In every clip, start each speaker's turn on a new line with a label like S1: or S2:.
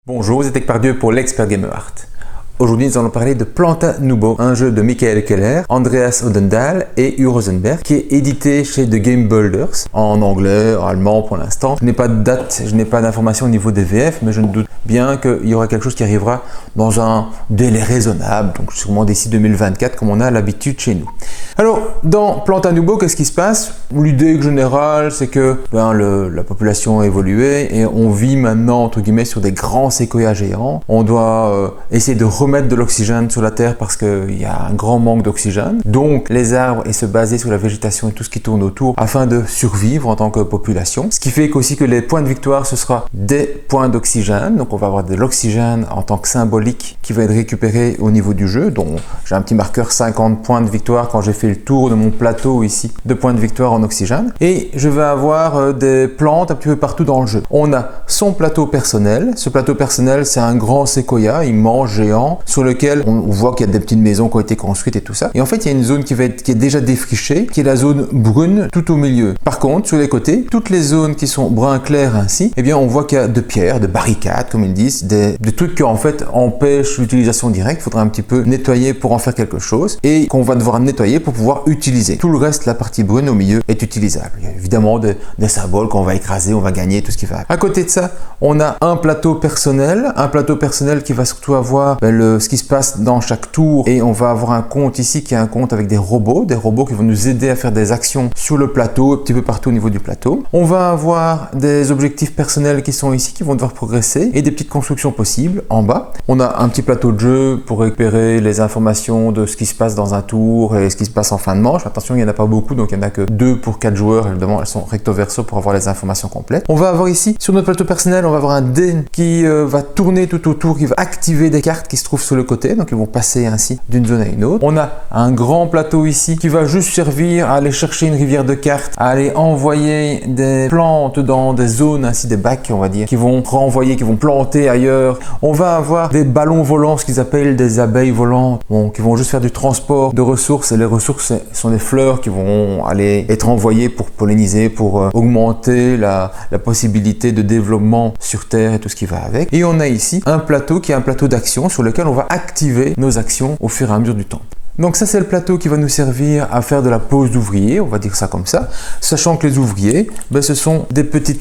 S1: Bonjour, vous êtes avec Pardieu pour l'Expert Gamer Art. Aujourd'hui, nous allons parler de Planta Nubo, un jeu de Michael Keller, Andreas Odendahl et Hugo Rosenberg, qui est édité chez The Game Builders, en anglais, en allemand pour l'instant. Je n'ai pas de date, je n'ai pas d'informations au niveau des VF, mais je ne doute bien qu'il y aura quelque chose qui arrivera dans un délai raisonnable, donc sûrement d'ici 2024, comme on a l'habitude chez nous. Alors, dans Planta Nubo, qu'est-ce qui se passe? L'idée générale, c'est que la population a évolué et on vit maintenant, entre guillemets, sur des grands séquoias géants. On doit essayer de remettre de l'oxygène sur la Terre parce qu'il y a un grand manque d'oxygène. Donc, les arbres et se baser sur la végétation et tout ce qui tourne autour afin de survivre en tant que population. Ce qui fait qu'aussi que les points de victoire, ce sera des points d'oxygène. Donc, on va avoir de l'oxygène en tant que symbolique qui va être récupéré au niveau du jeu. Donc, j'ai un petit marqueur 50 points de victoire quand j'ai fait le tour de mon plateau ici de points de victoire en oxygène. Et je vais avoir des plantes un petit peu partout dans le jeu. On a son plateau personnel. Ce plateau personnel, c'est un grand séquoia immense, géant, sur lequel on voit qu'il y a des petites maisons qui ont été construites et tout ça. Et en fait, il y a une zone qui est déjà défrichée, qui est la zone brune tout au milieu. Par contre, sur les côtés, toutes les zones qui sont brun clair ainsi, eh bien, on voit qu'il y a de pierres, de barricades, comme ils disent, des trucs qui en fait empêchent l'utilisation directe. Il faudra un petit peu nettoyer pour en faire quelque chose et qu'on va devoir nettoyer pour pouvoir utiliser. Tout le reste, la partie brune au milieu, est utilisable. Il y a évidemment des symboles qu'on va écraser, on va gagner, tout ce qui va. À côté de ça, on a un plateau personnel qui va surtout avoir ce qui se passe dans chaque tour, et on va avoir un compte ici qui est un compte avec des robots qui vont nous aider à faire des actions sur le plateau, un petit peu partout au niveau du plateau. On va avoir des objectifs personnels qui sont ici, qui vont devoir progresser, et des petites constructions possibles en bas. On a un petit plateau de jeu pour récupérer les informations de ce qui se passe dans un tour et ce qui se passe en fin de manche. Attention, il n'y en a pas beaucoup, donc il n'y en a que 2 pour 4 joueurs. Évidemment, elles sont recto verso pour avoir les informations complètes. On va avoir ici, sur notre plateau personnel, on va avoir un dé qui va tourner tout autour, qui va activer des cartes qui se trouvent sur le côté, donc ils vont passer ainsi d'une zone à une autre. On a un grand plateau ici qui va juste servir à aller chercher une rivière de cartes, à aller envoyer des plantes dans des zones, ainsi des bacs, on va dire, qui vont renvoyer, qui vont planter ailleurs. On va avoir des ballons volants, ce qu'ils appellent des abeilles volantes, qui vont juste faire du transport de ressources, et les ressources sont des fleurs qui vont aller être envoyées pour polliniser, pour augmenter la possibilité de développement sur Terre et tout ce qui va avec. Et on a ici un plateau qui est un plateau d'action sur lequel on va activer nos actions au fur et à mesure du temps. Donc ça, c'est le plateau qui va nous servir à faire de la pose d'ouvriers, on va dire ça comme ça, sachant que les ouvriers, ce sont des petits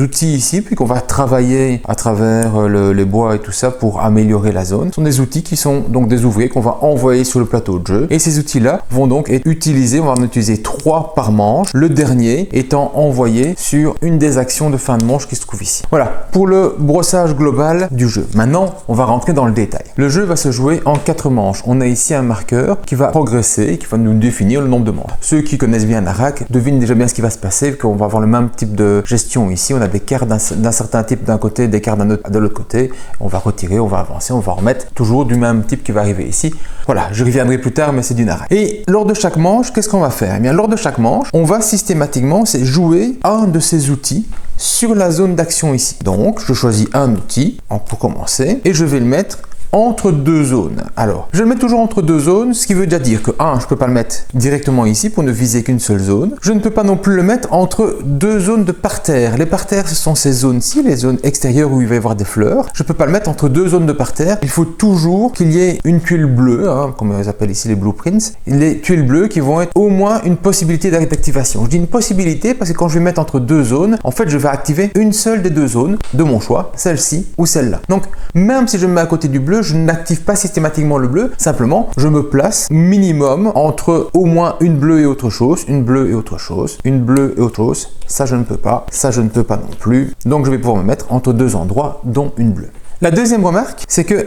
S1: outils ici, puis qu'on va travailler à travers les bois et tout ça pour améliorer la zone. Ce sont des outils qui sont donc des ouvriers qu'on va envoyer sur le plateau de jeu, et ces outils-là vont donc être utilisés, on va en utiliser 3 par manche, le dernier étant envoyé sur une des actions de fin de manche qui se trouve ici. Voilà, pour le brossage global du jeu. Maintenant, on va rentrer dans le détail. Le jeu va se jouer en 4 manches. On a ici un marqueur qui va progresser, qui va nous définir le nombre de manches. Ceux qui connaissent bien Narak devinent déjà bien ce qui va se passer, qu'on va avoir le même type de gestion ici. On a des cartes d'un certain type d'un côté, des cartes de l'autre côté. On va retirer, on va avancer, on va remettre toujours du même type qui va arriver ici. Voilà, je reviendrai plus tard, mais c'est du Narak. Et lors de chaque manche, qu'est-ce qu'on va faire? Eh bien, lors de chaque manche, on va systématiquement jouer un de ces outils sur la zone d'action ici. Donc, je choisis un outil pour commencer et je vais le mettre entre 2 zones. Alors, je le mets toujours entre 2 zones, ce qui veut déjà dire que je ne peux pas le mettre directement ici pour ne viser qu'une seule zone. Je ne peux pas non plus le mettre entre 2 zones de parterre. Les parterres, ce sont ces zones-ci, les zones extérieures où il va y avoir des fleurs. Je ne peux pas le mettre entre 2 zones de parterre. Il faut toujours qu'il y ait une tuile bleue, comme on les appelle ici les blueprints. Les tuiles bleues qui vont être au moins une possibilité d'activation. Je dis une possibilité parce que quand je vais mettre entre 2 zones, en fait, je vais activer une seule des 2 zones de mon choix, celle-ci ou celle-là. Donc, même si je me mets à côté du bleu, je n'active pas systématiquement le bleu, simplement je me place minimum entre au moins une bleue et autre chose, une bleue et autre chose, une bleue et autre chose. Ça je ne peux pas, ça je ne peux pas non plus. Donc je vais pouvoir me mettre entre 2 endroits, dont une bleue. La deuxième remarque, c'est que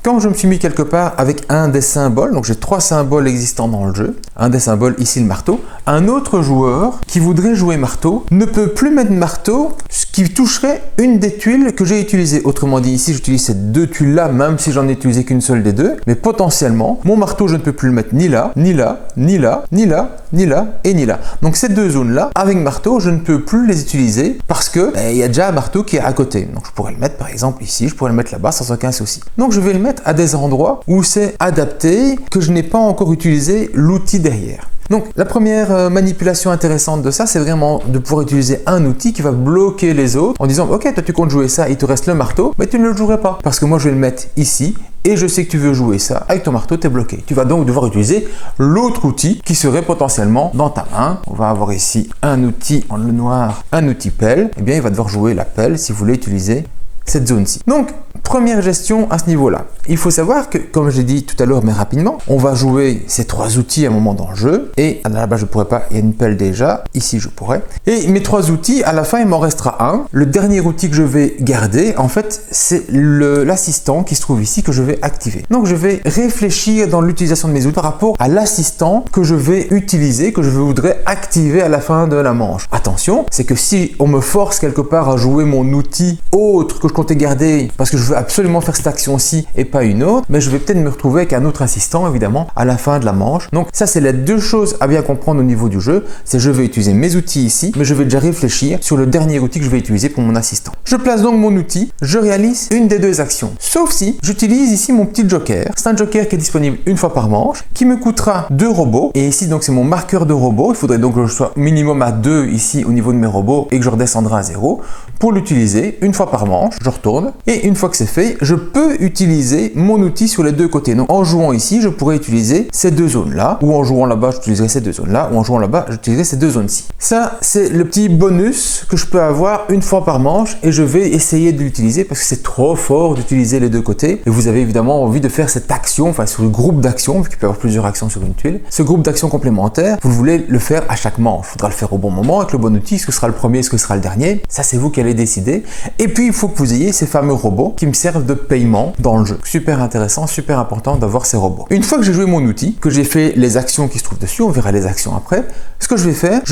S1: quand je me suis mis quelque part avec un des symboles, donc j'ai 3 symboles existants dans le jeu, un des symboles ici le marteau, un autre joueur qui voudrait jouer marteau ne peut plus mettre marteau, ce qui toucherait une des tuiles que j'ai utilisées. Autrement dit, ici j'utilise ces 2 tuiles là, même si j'en ai utilisé qu'une seule des 2, mais potentiellement mon marteau je ne peux plus le mettre ni là, ni là, ni là, ni là, ni là et ni là. Donc ces 2 zones là, avec marteau, je ne peux plus les utiliser parce que il y a déjà un marteau qui est à côté. Donc je pourrais le mettre par exemple ici, je pourrais le mettre là-bas sans aucun souci. Donc je vais le mettre à des endroits où c'est adapté, que je n'ai pas encore utilisé l'outil derrière. Donc la première manipulation intéressante de ça, c'est vraiment de pouvoir utiliser un outil qui va bloquer les autres en disant ok, toi tu comptes jouer ça, il te reste le marteau, mais tu ne le jouerais pas parce que moi je vais le mettre ici et je sais que tu veux jouer ça, avec ton marteau tu es bloqué. Tu vas donc devoir utiliser l'autre outil qui serait potentiellement dans ta main. On va avoir ici un outil en le noir, un outil pelle, et bien il va devoir jouer la pelle si vous voulez utiliser cette zone-ci. Donc, première gestion à ce niveau-là. Il faut savoir que, comme j'ai dit tout à l'heure, mais rapidement, on va jouer ces trois outils à un moment dans le jeu. Et là-bas, je ne pourrais pas, il y a une pelle déjà. Ici, je pourrais. Et mes trois outils, à la fin, il m'en restera un. Le dernier outil que je vais garder, en fait, c'est l'assistant qui se trouve ici que je vais activer. Donc, je vais réfléchir dans l'utilisation de mes outils par rapport à l'assistant que je vais utiliser, que je voudrais activer à la fin de la manche. Attention, c'est que si on me force quelque part à jouer mon outil autre que je comptais garder parce que je veux absolument faire cette action-ci et pas une autre, mais je vais peut-être me retrouver avec un autre assistant évidemment à la fin de la manche. Donc ça, c'est les deux choses à bien comprendre au niveau du jeu. C'est je vais utiliser mes outils ici, mais je vais déjà réfléchir sur le dernier outil que je vais utiliser pour mon assistant. Je place donc mon outil, je réalise une des deux actions. Sauf si j'utilise ici mon petit joker. C'est un joker qui est disponible une fois par manche, qui me coûtera 2 robots. Et ici donc c'est mon marqueur de robots. Il faudrait donc que je sois minimum à 2 ici au niveau de mes robots et que je redescendrai à 0 pour l'utiliser une fois par manche. Je retourne et une fois que c'est fait, je peux utiliser mon outil sur les deux côtés. Donc en jouant ici, je pourrais utiliser ces deux zones là, ou en jouant là-bas, j'utiliserai ces deux zones là, ou en jouant là-bas, j'utiliserai ces deux zones-ci. Ça, c'est le petit bonus que je peux avoir une fois par manche et je vais essayer de l'utiliser parce que c'est trop fort d'utiliser les deux côtés et vous avez évidemment envie de faire cette action, enfin sur le groupe d'actions, vu qu'il peut y avoir plusieurs actions sur une tuile. Ce groupe d'actions complémentaires, vous voulez le faire à chaque manche. Il faudra le faire au bon moment avec le bon outil. Est-ce que ce sera le premier, est-ce que ce sera le dernier? Ça, c'est vous qui allez décider. Et puis, il faut que vous ayez ces fameux robots qui me servent de paiement dans le jeu. Super intéressant, super important d'avoir ces robots. Une fois que j'ai joué mon outil, que j'ai fait les actions qui se trouvent dessus, on verra les actions après, ce que je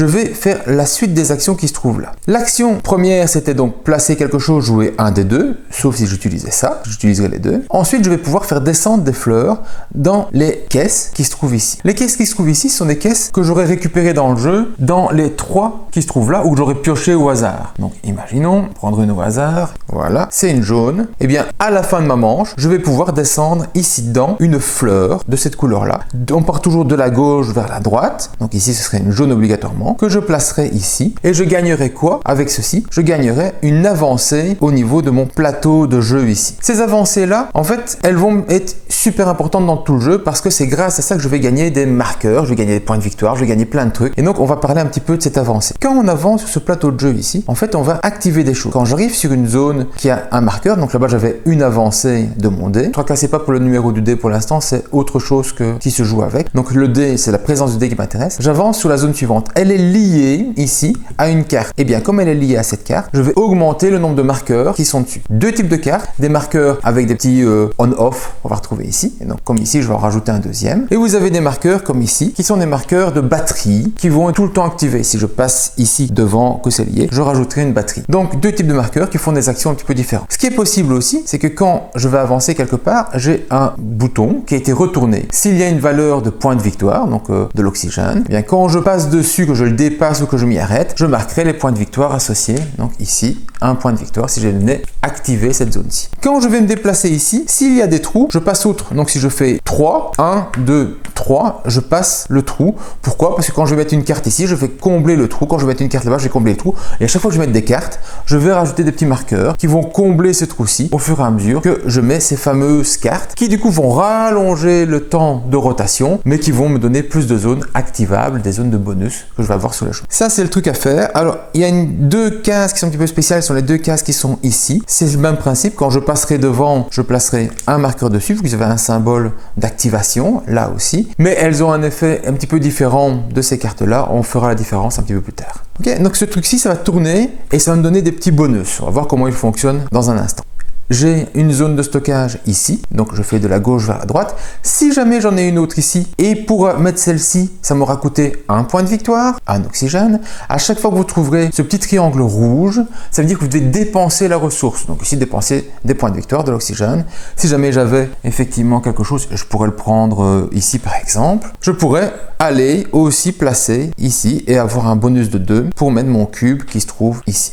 S1: vais faire la suite des actions qui se trouvent là. L'action première, c'était donc placer quelque chose, jouer un des deux, sauf si j'utilisais ça, j'utiliserai les deux. Ensuite, je vais pouvoir faire descendre des fleurs dans les caisses qui se trouvent ici. Les caisses qui se trouvent ici sont des caisses que j'aurais récupérées dans le jeu, dans les 3 qui se trouvent là, ou que j'aurais pioché au hasard. Donc, imaginons, prendre une au hasard, voilà, c'est une jaune. Et bien, à la fin de ma manche, je vais pouvoir descendre ici dedans une fleur de cette couleur-là. On part toujours de la gauche vers la droite. Donc ici, ce serait une jaune obligatoirement, que je placerai ici. Et je gagnerai quoi avec ceci? Je gagnerai une avancée au niveau de mon plateau de jeu ici. Ces avancées-là, en fait, elles vont être super importantes dans tout le jeu parce que c'est grâce à ça que je vais gagner des marqueurs, je vais gagner des points de victoire, je vais gagner plein de trucs. Et donc, on va parler un petit peu de cette avancée. Quand on avance sur ce plateau de jeu ici, en fait, on va activer des choses. Quand j'arrive sur une zone qui a un marqueur, donc là-bas, j'avais une avancée de mon dé. Ne tracassez pas pour le numéro du dé pour l'instant, c'est autre chose qui se joue avec. Donc, le dé, c'est la présence du dé qui m'intéresse. J'avance sur la zone suivante. Elle est liée ici à une carte. Et bien, comme elle est liée à cette carte, je vais augmenter le nombre de marqueurs qui sont dessus. Deux types de cartes, des marqueurs avec des petits on-off, on va retrouver ici. Et donc, comme ici, je vais en rajouter un deuxième. Et vous avez des marqueurs comme ici, qui sont des marqueurs de batterie, qui vont être tout le temps activés. Si je passe ici devant que c'est lié, je rajouterai une batterie. Donc, deux types de marqueurs qui font des actions un petit peu différentes. Ce qui est possible aussi, c'est que quand je vais avancer quelque part, j'ai un bouton qui a été retourné. S'il y a une valeur de point de victoire, donc de l'oxygène, eh bien quand je passe dessus, que je le dépasse ou que je m'y arrête, je marquerai les points de victoire associés. Donc ici, un point de victoire si je venais activer cette zone-ci. Quand je vais me déplacer ici, s'il y a des trous, je passe outre. Donc si je fais 3, 1, 2, 3, je passe le trou. Pourquoi? Parce que quand je vais mettre une carte ici, je vais combler le trou. Quand je vais mettre une carte là-bas, je vais combler le trou. Et à chaque fois que je vais mettre des cartes, je vais rajouter des petits marqueurs qui vont combler ce trou-ci au fur et à mesure que je mets ces fameuses cartes qui du coup vont rallonger le temps de rotation, mais qui vont me donner plus de zones activables, des zones de bonus que je vais avoir sur le jeu. Ça, c'est le truc à faire. Alors, il y a deux cases qui sont un petit peu spéciales, ce sont les deux cases qui sont ici. C'est le même principe. Quand je passerai devant, je placerai un marqueur dessus, vous avez un symbole d'activation, là aussi. Mais elles ont un effet un petit peu différent de ces cartes-là. On fera la différence un petit peu plus tard. Ok, donc ce truc-ci, ça va tourner et ça va me donner des petits bonus. On va voir comment il fonctionne dans un instant. J'ai une zone de stockage ici, donc je fais de la gauche vers la droite. Si jamais j'en ai une autre ici, et pour mettre celle-ci, ça m'aura coûté un point de victoire, un oxygène. À chaque fois que vous trouverez ce petit triangle rouge, ça veut dire que vous devez dépenser la ressource. Donc ici, dépenser des points de victoire, de l'oxygène. Si jamais j'avais effectivement quelque chose, je pourrais le prendre ici par exemple. Je pourrais aller aussi placer ici et avoir un bonus de 2 pour mettre mon cube qui se trouve ici.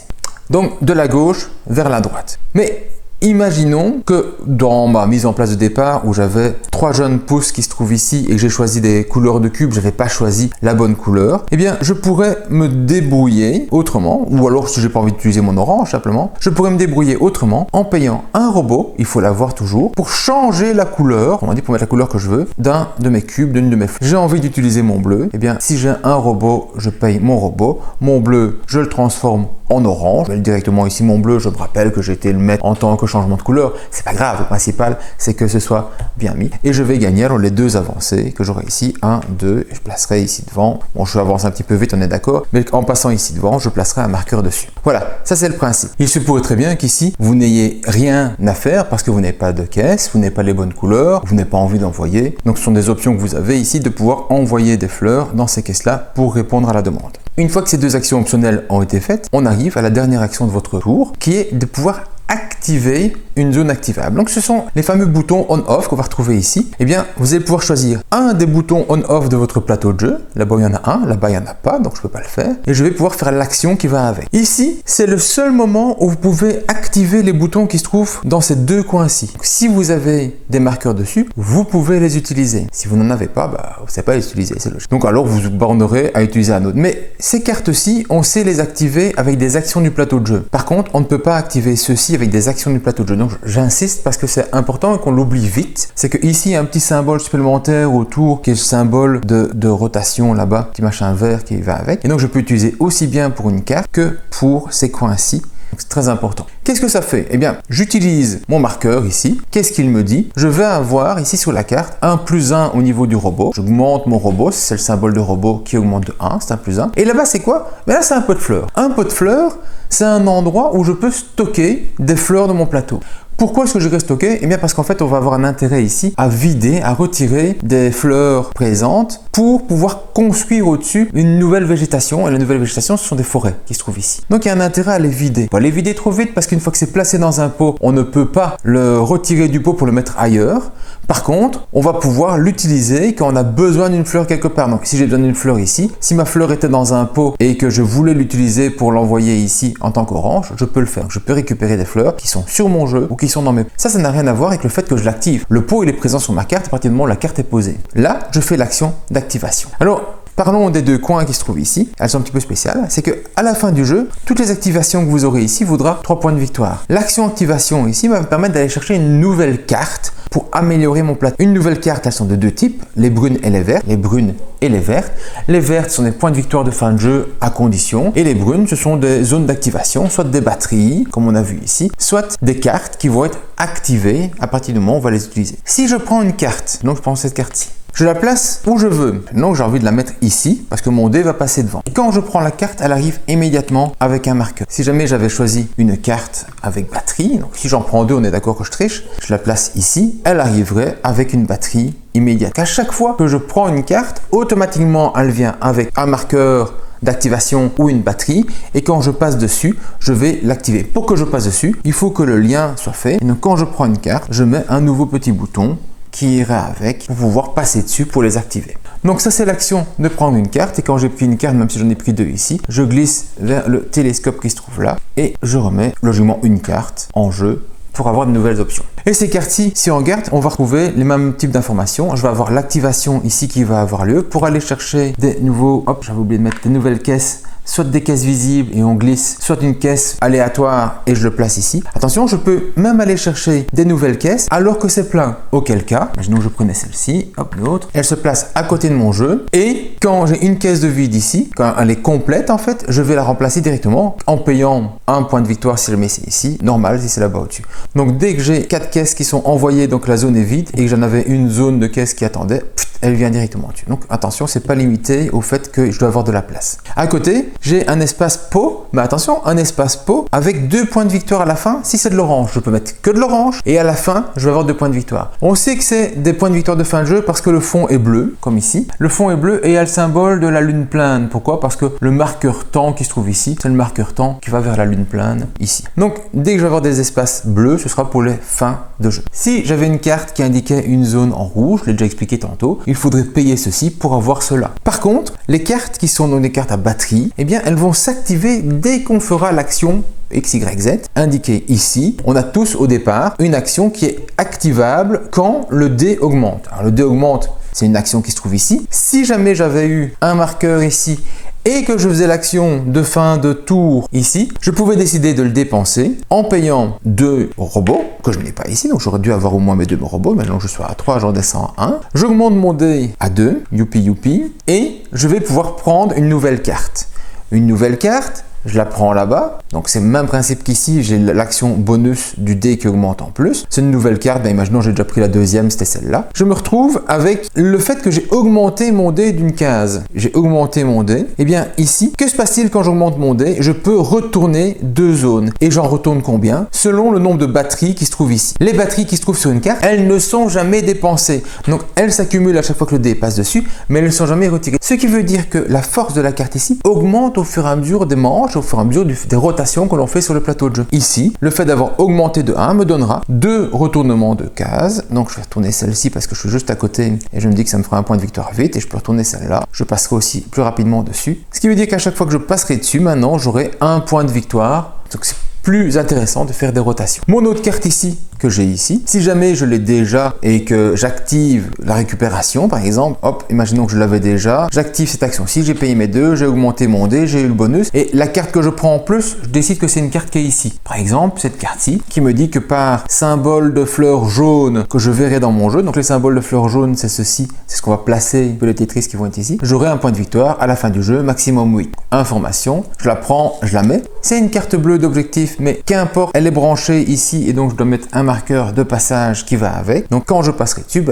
S1: Donc de la gauche vers la droite. Mais imaginons que dans ma mise en place de départ où j'avais 3 jeunes pousses qui se trouvent ici et que j'ai choisi des couleurs de cubes, je n'avais pas choisi la bonne couleur, eh bien je pourrais me débrouiller autrement, ou alors si j'ai pas envie d'utiliser mon orange simplement, je pourrais me débrouiller autrement en payant un robot, il faut l'avoir toujours, pour changer la couleur, on dit pour mettre la couleur que je veux, d'un de mes cubes, d'une de mes fleurs. J'ai envie d'utiliser mon bleu, eh bien si j'ai un robot, je paye mon robot, mon bleu, je le transforme en orange, je mets directement ici mon bleu, je me rappelle que j'ai été le mettre en tant que changement de couleur, c'est pas grave, le principal c'est que ce soit bien mis, et je vais gagner alors les 2 avancées que j'aurai ici, 1, 2, je placerai ici devant, bon je vais avancer un petit peu vite, on est d'accord, mais en passant ici devant, je placerai un marqueur dessus. Voilà, ça c'est le principe. Il se pourrait très bien qu'ici, vous n'ayez rien à faire parce que vous n'avez pas de caisse, vous n'avez pas les bonnes couleurs, vous n'avez pas envie d'envoyer, donc ce sont des options que vous avez ici de pouvoir envoyer des fleurs dans ces caisses-là pour répondre à la demande. Une fois que ces 2 actions optionnelles ont été faites, on arrive à la dernière action de votre tour qui est de pouvoir activer une zone activable. Donc ce sont les fameux boutons on-off qu'on va retrouver ici. Eh bien, vous allez pouvoir choisir un des boutons on-off de votre plateau de jeu. Là-bas, il y en a un, là-bas, il n'y en a pas, donc je ne peux pas le faire. Et je vais pouvoir faire l'action qui va avec. Ici, c'est le seul moment où vous pouvez activer les boutons qui se trouvent dans ces 2 coins-ci. Si vous avez des marqueurs dessus, vous pouvez les utiliser. Si vous n'en avez pas, vous ne savez pas les utiliser, c'est logique. Donc alors, vous vous bornerez à utiliser un autre. Mais ces cartes-ci, on sait les activer avec des actions du plateau de jeu. Par contre, on ne peut pas activer ceux-ci avec des actions du plateau de jeu. Donc j'insiste parce que c'est important et qu'on l'oublie vite. C'est que ici il y a un petit symbole supplémentaire autour qui est le symbole de rotation là-bas, petit machin vert qui va avec. Et donc je peux utiliser aussi bien pour une carte que pour ces coins-ci. C'est très important. Qu'est-ce que ça fait? Eh bien, j'utilise mon marqueur ici. Qu'est-ce qu'il me dit? Je vais avoir ici sur la carte un +1 au niveau du robot. J'augmente mon robot, c'est le symbole de robot qui augmente de 1, c'est un +1. Et là-bas, c'est quoi? Mais là, c'est un pot de fleurs. Un pot de fleurs, c'est un endroit où je peux stocker des fleurs de mon plateau. Pourquoi est-ce que je vais stocker? Eh bien parce qu'en fait on va avoir un intérêt ici à vider, à retirer des fleurs présentes pour pouvoir construire au-dessus une nouvelle végétation. Et la nouvelle végétation, ce sont des forêts qui se trouvent ici. Donc il y a un intérêt à les vider. Pas les vider trop vite parce qu'une fois que c'est placé dans un pot, on ne peut pas le retirer du pot pour le mettre ailleurs. Par contre, on va pouvoir l'utiliser quand on a besoin d'une fleur quelque part. Donc si j'ai besoin d'une fleur ici, si ma fleur était dans un pot et que je voulais l'utiliser pour l'envoyer ici en tant qu'orange, je peux le faire. Je peux récupérer des fleurs qui sont sur mon jeu ou qui sont dans mes... Ça n'a rien à voir avec le fait que je l'active. Le pot, il est présent sur ma carte à partir du moment où la carte est posée. Là, je fais l'action d'activation. Alors, parlons des 2 coins qui se trouvent ici. Elles sont un petit peu spéciales. C'est que à la fin du jeu, toutes les activations que vous aurez ici vaudra 3 points de victoire. L'action activation ici va me permettre d'aller chercher une nouvelle carte pour améliorer mon plateau. Une nouvelle carte, elles sont de 2 types, les brunes et les vertes. Les brunes et les vertes. Les vertes sont des points de victoire de fin de jeu à condition. Et les brunes, ce sont des zones d'activation, soit des batteries, comme on a vu ici, soit des cartes qui vont être activées à partir du moment où on va les utiliser. Si je prends une carte, donc je prends cette carte-ci, je la place où je veux. Donc j'ai envie de la mettre ici parce que mon dé va passer devant. Et quand je prends la carte, elle arrive immédiatement avec un marqueur. Si jamais j'avais choisi une carte avec batterie, donc si j'en prends 2, on est d'accord que je triche, je la place ici, elle arriverait avec une batterie immédiate. À chaque fois que je prends une carte, automatiquement elle vient avec un marqueur d'activation ou une batterie, et quand je passe dessus, je vais l'activer. Pour que je passe dessus, il faut que le lien soit fait. Et donc quand je prends une carte, je mets un nouveau petit bouton qui ira avec pour pouvoir passer dessus pour les activer. Donc ça c'est l'action de prendre une carte, et quand j'ai pris une carte, même si j'en ai pris 2 ici, je glisse vers le télescope qui se trouve là et je remets logiquement une carte en jeu pour avoir de nouvelles options. Et ces cartes-ci, si on regarde, on va retrouver les mêmes types d'informations. Je vais avoir l'activation ici qui va avoir lieu pour aller chercher des nouveaux, hop, j'avais oublié de mettre des nouvelles caisses, soit des caisses visibles et on glisse, soit une caisse aléatoire et je le place ici. Attention, je peux même aller chercher des nouvelles caisses alors que c'est plein. Auquel cas, imaginons que je prenais celle-ci, hop, l'autre, elle se place à côté de mon jeu, et quand j'ai une caisse de vide ici, quand elle est complète en fait, je vais la remplacer directement en payant un point de victoire si je mets ici, normal si c'est là-bas au-dessus. Donc dès que j'ai 4 caisses qui sont envoyées, donc la zone est vide, et que j'en avais une zone de caisse qui attendait, elle vient directement dessus. Donc attention, c'est pas limité au fait que je dois avoir de la place. À côté, j'ai un espace pot, mais attention, un espace pot avec 2 points de victoire à la fin. Si c'est de l'orange, je peux mettre que de l'orange, et à la fin, je vais avoir 2 points de victoire. On sait que c'est des points de victoire de fin de jeu parce que le fond est bleu, comme ici. Le fond est bleu et il y a le symbole de la lune pleine. Pourquoi? Parce que le marqueur temps qui se trouve ici, c'est le marqueur temps qui va vers la lune pleine ici. Donc, dès que je vais avoir des espaces bleus, ce sera pour les fins de jeu. Si j'avais une carte qui indiquait une zone en rouge, je l'ai déjà expliqué tantôt, il faudrait payer ceci pour avoir cela. Par contre, les cartes qui sont donc des cartes à batterie, eh bien, elles vont s'activer dès qu'on fera l'action X, Y, Z, indiqué ici. On a tous au départ une action qui est activable quand le dé augmente. Alors le dé augmente, c'est une action qui se trouve ici. Si jamais j'avais eu un marqueur ici et que je faisais l'action de fin de tour ici, je pouvais décider de le dépenser en payant 2 robots, que je n'ai pas ici, donc j'aurais dû avoir au moins mes 2 robots, maintenant je suis à 3, j'en descends à 1. J'augmente mon dé à 2, youpi youpi, et je vais pouvoir prendre une nouvelle carte. Une nouvelle carte, je la prends là-bas, donc c'est le même principe qu'ici, j'ai l'action bonus du dé qui augmente en plus. C'est une nouvelle carte, imaginons j'ai déjà pris la deuxième, c'était celle-là. Je me retrouve avec le fait que j'ai augmenté mon dé d'une case. J'ai augmenté mon dé, et bien ici, que se passe-t-il quand j'augmente mon dé? Je peux retourner 2 zones, et j'en retourne combien? Selon le nombre de batteries qui se trouvent ici. Les batteries qui se trouvent sur une carte, elles ne sont jamais dépensées, donc elles s'accumulent à chaque fois que le dé passe dessus, mais elles ne sont jamais retirées. Ce qui veut dire que la force de la carte ici augmente au fur et à mesure des manches, au fur et à mesure des rotations que l'on fait sur le plateau de jeu. Ici, le fait d'avoir augmenté de 1 me donnera 2 retournements de cases. Donc je vais retourner celle-ci parce que je suis juste à côté et je me dis que ça me fera un point de victoire vite et je peux retourner celle-là. Je passerai aussi plus rapidement dessus. Ce qui veut dire qu'à chaque fois que je passerai dessus, maintenant j'aurai un point de victoire. Donc c'est plus intéressant de faire des rotations. Mon autre carte ici, que j'ai ici, si jamais je l'ai déjà et que j'active la récupération, par exemple, hop, imaginons que je l'avais déjà, j'active cette action-ci, j'ai payé mes 2, j'ai augmenté mon dé, j'ai eu le bonus, et la carte que je prends en plus, je décide que c'est une carte qui est ici. Par exemple, cette carte-ci, qui me dit que par symbole de fleurs jaunes que je verrai dans mon jeu, donc les symboles de fleurs jaunes, c'est ceci, c'est ce qu'on va placer, un peu les Tetris qui vont être ici, j'aurai un point de victoire à la fin du jeu, maximum 8. Information, je la prends, je la mets. C'est une carte bleue d'objectif, mais qu'importe, elle est branchée ici, et donc je dois mettre un marqueur de passage qui va avec. Donc quand je passerai dessus,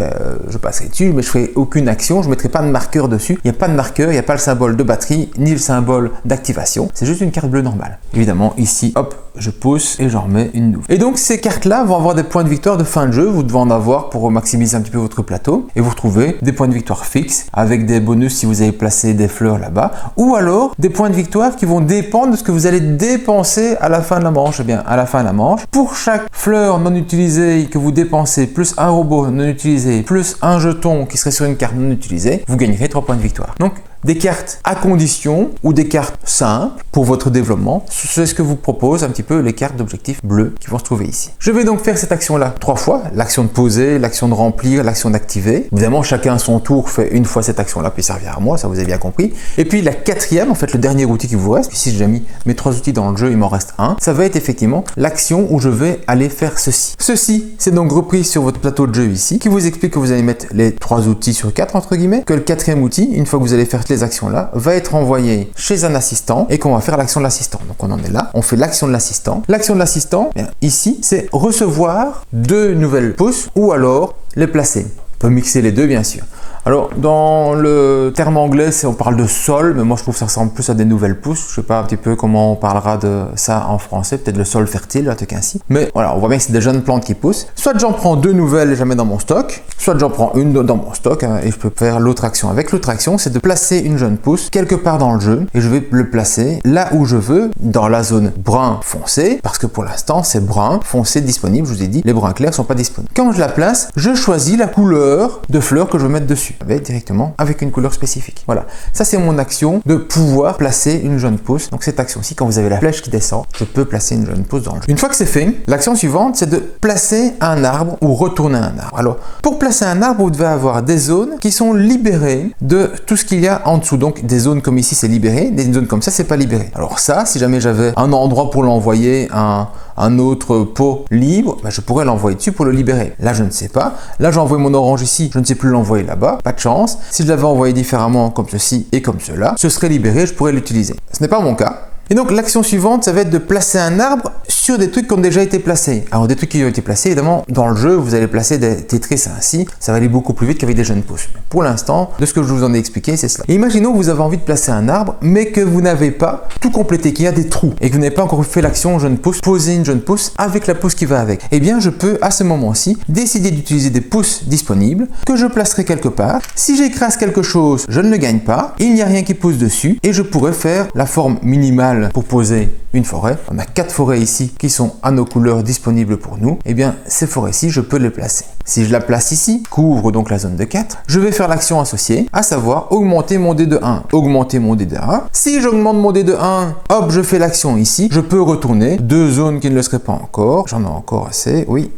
S1: je passerai dessus, mais je ferai aucune action, je ne mettrai pas de marqueur dessus. Il n'y a pas de marqueur, il n'y a pas le symbole de batterie, ni le symbole d'activation. C'est juste une carte bleue normale. Évidemment, ici, hop, je pousse et j'en remets une nouvelle. Et donc ces cartes-là vont avoir des points de victoire de fin de jeu. Vous devez en avoir pour maximiser un petit peu votre plateau. Et vous retrouvez des points de victoire fixes avec des bonus si vous avez placé des fleurs là-bas. Ou alors des points de victoire qui vont dépendre de ce que vous allez dépenser à la fin de la manche. Eh bien, à la fin de la manche, pour chaque fleur non utilisée que vous dépensez, plus un robot non utilisé, plus un jeton qui serait sur une carte non utilisée, vous gagnerez 3 points de victoire. Donc, des cartes à condition ou des cartes simples pour votre développement. C'est ce que vous propose un petit peu les cartes d'objectifs bleus qui vont se trouver ici. Je vais donc faire cette action-là 3 fois. L'action de poser, l'action de remplir, l'action d'activer. Évidemment, chacun à son tour fait une fois cette action-là, puis ça revient à moi, ça vous avez bien compris. Et puis la quatrième, en fait le dernier outil qui vous reste, ici j'ai mis mes 3 outils dans le jeu, il m'en reste un, ça va être effectivement l'action où je vais aller faire ceci. Ceci, c'est donc repris sur votre plateau de jeu ici, qui vous explique que vous allez mettre les 3 outils sur 4 entre guillemets, que le 4e outil, une fois que vous allez faire les actions-là, va être envoyé chez un assistant et qu'on va faire l'action de l'assistant. Donc on en est là, on fait l'action de l'assistant. L'action de l'assistant, ici, c'est recevoir 2 nouvelles pouces ou alors les placer. On peut mixer les deux bien sûr. Alors dans le terme anglais, on parle de sol, mais moi je trouve que ça ressemble plus à des nouvelles pousses. Je sais pas un petit peu comment on parlera de ça en français, peut-être le sol fertile, un truc ainsi. Mais voilà, on voit bien que c'est des jeunes plantes qui poussent. Soit j'en prends 2 nouvelles et je les mets dans mon stock, soit j'en prends une dans mon stock et je peux faire l'autre action. Avec l'autre action, c'est de placer une jeune pousse quelque part dans le jeu et je vais le placer là où je veux, dans la zone brun foncé, parce que pour l'instant c'est brun foncé disponible, je vous ai dit, les bruns clairs sont pas disponibles. Quand je la place, je choisis la couleur de fleurs que je veux mettre dessus. Directement avec une couleur spécifique. Voilà, ça c'est mon action de pouvoir placer une jeune pousse. Donc cette action-ci, quand vous avez la flèche qui descend, je peux placer une jeune pousse dans le jeu. Une fois que c'est fait, l'action suivante, c'est de placer un arbre ou retourner un arbre. Alors, pour placer un arbre, vous devez avoir des zones qui sont libérées de tout ce qu'il y a en dessous. Donc des zones comme ici, c'est libéré, des zones comme ça, c'est pas libéré. Alors ça, si jamais j'avais un endroit pour l'envoyer, un autre pot libre, je pourrais l'envoyer dessus pour le libérer. Là, je ne sais pas. Là, j'ai envoyé mon orange ici, je ne sais plus l'envoyer là-bas. Pas de chance. Si je l'avais envoyé différemment, comme ceci et comme cela, ce serait libéré, je pourrais l'utiliser. Ce n'est pas mon cas. Et donc l'action suivante, ça va être de placer un arbre sur des trucs qui ont déjà été placés. Alors des trucs qui ont été placés, évidemment, dans le jeu, vous allez placer des Tetris ainsi, ça va aller beaucoup plus vite qu'avec des jeunes pousses. Mais pour l'instant, de ce que je vous en ai expliqué, c'est cela. Et imaginons que vous avez envie de placer un arbre, mais que vous n'avez pas tout complété, qu'il y a des trous, et que vous n'avez pas encore fait l'action jeune pousse, poser une jeune pousse avec la pousse qui va avec. Eh bien, je peux, à ce moment-ci, décider d'utiliser des pousses disponibles, que je placerai quelque part. Si j'écrase quelque chose, je ne le gagne pas, il n'y a rien qui pousse dessus, et je pourrais faire la forme minimale idéal pour poser une forêt. On a 4 forêts ici qui sont à nos couleurs disponibles pour nous. Et bien, ces forêts-ci, je peux les placer. Si je la place ici, couvre donc la zone de 4, je vais faire l'action associée, à savoir augmenter mon dé de 1. Augmenter mon dé de 1. Si j'augmente mon dé de 1, hop, je fais l'action ici. Je peux retourner 2 zones qui ne le seraient pas encore. J'en ai encore assez, oui.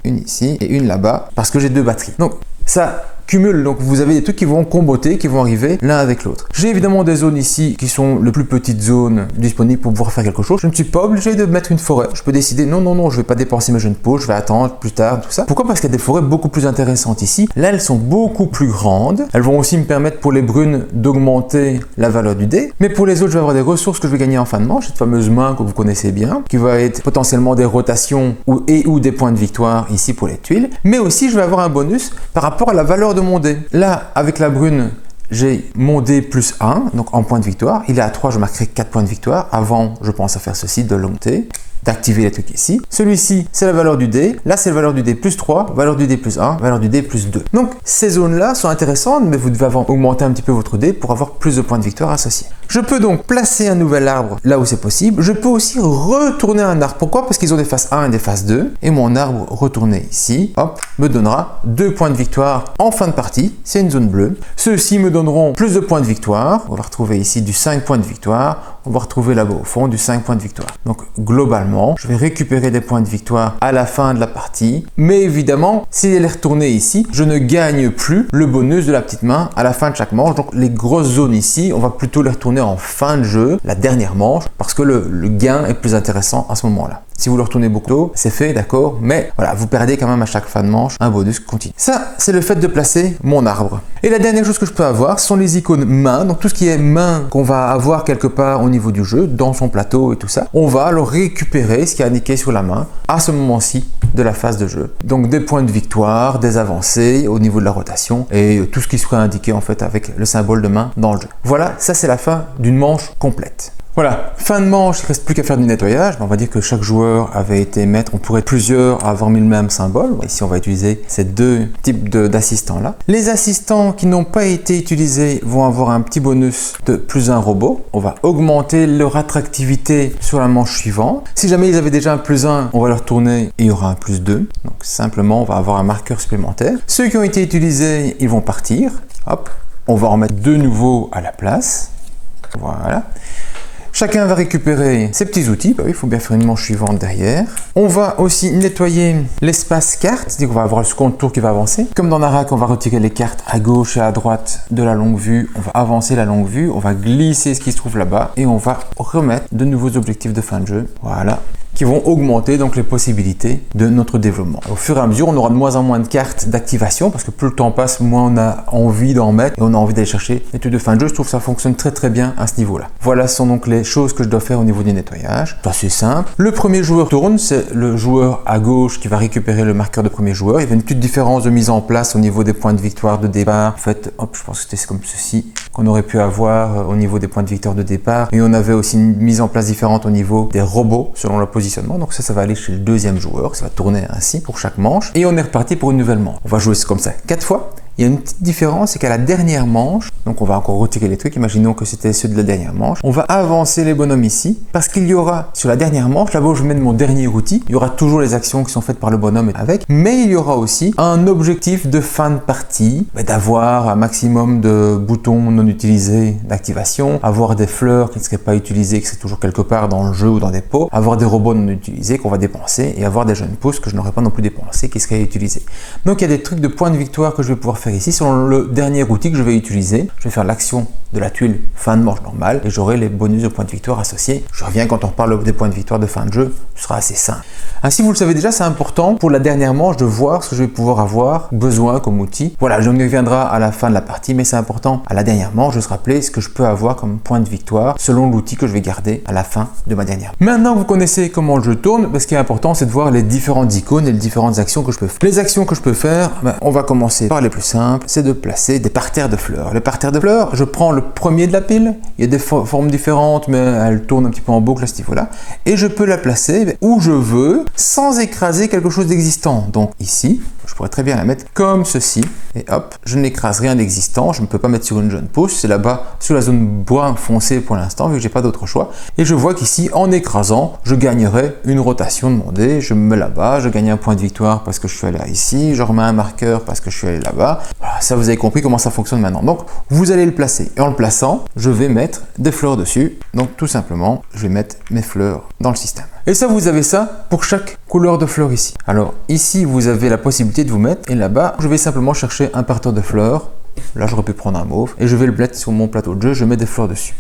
S1: Une ici et une là-bas, parce que j'ai 2 batteries. Donc, ça cumule, donc vous avez des trucs qui vont comboter, qui vont arriver l'un avec l'autre. J'ai évidemment des zones ici qui sont les plus petites zones disponibles pour pouvoir faire quelque chose. Je ne suis pas obligé de mettre une forêt. Je peux décider non, je vais pas dépenser mes jeunes pots, je vais attendre plus tard, tout ça. Pourquoi? Parce qu'il y a des forêts beaucoup plus intéressantes ici. Là, elles sont beaucoup plus grandes. Elles vont aussi me permettre pour les brunes d'augmenter la valeur du dé. Mais pour les autres, je vais avoir des ressources que je vais gagner en fin de manche. Cette fameuse main que vous connaissez bien, qui va être potentiellement des rotations ou des points de victoire ici pour les tuiles. Mais aussi, je vais avoir un bonus par rapport à la valeur de mon dé. Là, avec la brune, j'ai mon dé plus 1, donc en point de victoire. Il est à 3, je marquerai 4 points de victoire. Avant, je pense à faire ceci, de l'augmenter, d'activer les trucs ici. Celui-ci, c'est la valeur du dé. Là, c'est la valeur du dé plus 3, valeur du dé plus 1, valeur du dé plus 2. Donc, ces zones-là sont intéressantes, mais vous devez augmenter un petit peu votre dé pour avoir plus de points de victoire associés. Je peux donc placer un nouvel arbre là où c'est possible. Je peux aussi retourner un arbre. Pourquoi? Parce qu'ils ont des faces 1 et des faces 2. Et mon arbre retourné ici, hop, me donnera 2 points de victoire en fin de partie. C'est une zone bleue. Ceux-ci me donneront plus de points de victoire. On va retrouver ici du 5 points de victoire. On va retrouver là-bas au fond du 5 points de victoire. Donc, globalement, je vais récupérer des points de victoire à la fin de la partie. Mais évidemment, si elle est retournée ici, je ne gagne plus le bonus de la petite main à la fin de chaque manche. Donc, les grosses zones ici, on va plutôt les retourner en fin de jeu, la dernière manche, parce que le gain est plus intéressant à ce moment-là. Si vous le retournez beaucoup tôt, c'est fait, d'accord, mais voilà, vous perdez quand même à chaque fin de manche un bonus continu. Ça, c'est le fait de placer mon arbre. Et la dernière chose que je peux avoir, ce sont les icônes main, donc tout ce qui est main qu'on va avoir quelque part au niveau du jeu, dans son plateau et tout ça, on va alors récupérer ce qui est indiqué sur la main à ce moment-ci de la phase de jeu. Donc des points de victoire, des avancées au niveau de la rotation et tout ce qui serait indiqué en fait avec le symbole de main dans le jeu. Voilà, ça c'est la fin d'une manche complète. Voilà, fin de manche, il ne reste plus qu'à faire du nettoyage. On va dire que chaque joueur avait été maître, on pourrait être plusieurs à avoir mis le même symbole. Ici, on va utiliser ces 2 types d'assistants là. Les assistants qui n'ont pas été utilisés vont avoir un petit bonus de plus 1 robot. On va augmenter leur attractivité sur la manche suivante. Si jamais ils avaient déjà un plus 1, on va leur tourner et il y aura un plus 2. Donc simplement, on va avoir un marqueur supplémentaire. Ceux qui ont été utilisés, ils vont partir. Hop, on va en mettre 2 nouveaux à la place. Voilà. Chacun va récupérer ses petits outils. Bah oui, il faut bien faire une manche suivante derrière. On va aussi nettoyer l'espace carte, c'est-à-dire qu'on va avoir le contour qui va avancer. Comme dans Narak, on va retirer les cartes à gauche et à droite de la longue vue. On va avancer la longue vue, on va glisser ce qui se trouve là-bas et on va remettre de nouveaux objectifs de fin de jeu. Voilà, qui vont augmenter donc les possibilités de notre développement. Au fur et à mesure, on aura de moins en moins de cartes d'activation parce que plus le temps passe, moins on a envie d'en mettre et on a envie d'aller chercher les trucs de fin de jeu. Je trouve que ça fonctionne très très bien à ce niveau-là. Voilà, ce sont donc les choses que je dois faire au niveau du nettoyage. C'est assez simple. Le premier joueur tourne, c'est le joueur à gauche qui va récupérer le marqueur de premier joueur. Il y avait une petite différence de mise en place au niveau des points de victoire de départ. En fait, hop, je pense que c'était comme ceci qu'on aurait pu avoir au niveau des points de victoire de départ. Et on avait aussi une mise en place différente au niveau des robots selon la position. Donc ça va aller chez le deuxième joueur, ça va tourner ainsi pour chaque manche et on est reparti pour une nouvelle manche. On va jouer comme ça 4 fois. Il y a une petite différence, c'est qu'à la dernière manche, donc on va encore retirer les trucs, imaginons que c'était ceux de la dernière manche, on va avancer les bonhommes ici, parce qu'il y aura sur la dernière manche, là-bas où je mets mon dernier outil, il y aura toujours les actions qui sont faites par le bonhomme avec, mais il y aura aussi un objectif de fin de partie, d'avoir un maximum de boutons non utilisés d'activation, avoir des fleurs qui ne seraient pas utilisées, qui seraient toujours quelque part dans le jeu ou dans des pots, avoir des robots non utilisés qu'on va dépenser, et avoir des jeunes pousses que je n'aurais pas non plus dépensés, qui seraient utilisés. Donc il y a des trucs de points de victoire que je vais pouvoir faire ici selon le dernier outil que je vais utiliser. Je vais faire l'action de la tuile fin de manche normale et j'aurai les bonus de points de victoire associés. Je reviens quand on reparle des points de victoire de fin de jeu, ce sera assez simple. Ainsi, vous le savez déjà, c'est important pour la dernière manche de voir ce que je vais pouvoir avoir besoin comme outil. Voilà, je me reviendrai à la fin de la partie, mais c'est important à la dernière manche de se rappeler ce que je peux avoir comme point de victoire selon l'outil que je vais garder à la fin de ma dernière. Maintenant que vous connaissez comment le jeu tourne, ce qui est important, c'est de voir les différentes icônes et les différentes actions que je peux faire. Les actions que je peux faire, on va commencer par les plus simples. simple, c'est de placer des parterres de fleurs. Les parterres de fleurs, je prends le premier de la pile, il y a des formes différentes, mais elle tourne un petit peu en boucle à ce niveau-là, et je peux la placer où je veux, sans écraser quelque chose d'existant. Donc ici, je pourrais très bien la mettre comme ceci, et hop, je n'écrase rien d'existant, je ne peux pas mettre sur une jeune pousse, c'est là-bas sur la zone bois foncé pour l'instant, vu que j'ai pas d'autre choix, et je vois qu'ici, en écrasant, je gagnerai une rotation de mon dé, je me mets là-bas, je gagne un point de victoire parce que je suis allé ici, je remets un marqueur parce que je suis allé là-bas, voilà, ça vous avez compris comment ça fonctionne maintenant. Donc, vous allez le placer, et en le plaçant, je vais mettre des fleurs dessus, donc tout simplement, je vais mettre mes fleurs dans le système. Et ça, vous avez ça pour chaque couleur de fleurs ici. Alors ici, vous avez la possibilité de vous mettre, et là-bas, je vais simplement chercher un parterre de fleurs. Là, j'aurais pu prendre un mauve, et je vais le mettre sur mon plateau de jeu, je mets des fleurs dessus.